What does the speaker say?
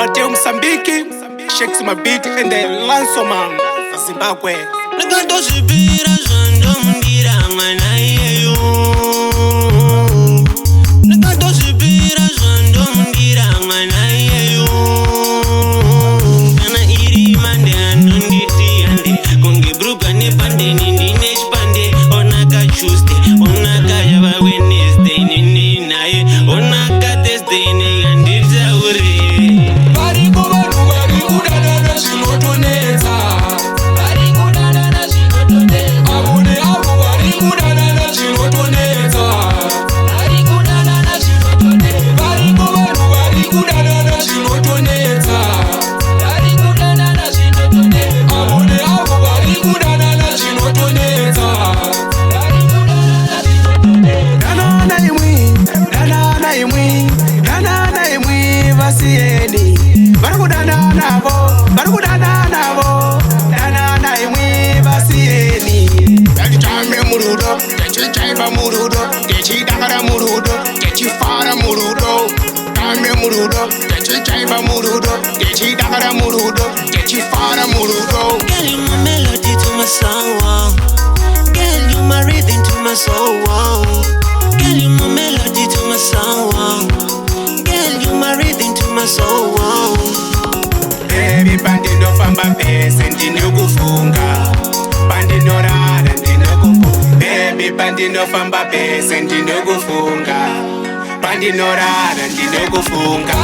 Mateo Msambiki, Shakes Mabiti and the Lanso Man, Zimbabwe. Nagato sibira zondo mundira mwana yeyo. Nagato sibira zondo mundira mwana yeyo. Kana iri mande anonditi ande konge bruga ne pande nindi neshpande onaka Tuesday onaka yaba Wednesday nindi nae onaka Thursday ne andidza uri. Bari kudada na zinotonetsa. Bari kudada na zinotonetsa. Abune abo bari kudada na zinotonetsa. Bari kudada na zinotonetsa. Bari kudada na zinotonetsa. Bari kudada na zinotonetsa. Abune abo bari kudada na zinotonetsa. Bari kudada na zinotonetsa. Danana imwi, Vasieni. Barukudana nabo, danana imwi, Vasieni. Chame murudo, chaiba murudo, chidagara murudo, chifara murudo. Chame murudo, chaiba murudo, chidagara murudo, chifara murudo. Girl, you my melody to my song, wow. Girl, you my rhythm to my soul, wow. Girl, you my melody to my song, wow. Girl, you my rhythm to my soul, wow. Baby, bandino famba pese, ndino kufunga. Bandino rada, ndino kufunga. Baby, bandino famba pese, ndino kufunga. Bandino rada, ndino kufunga.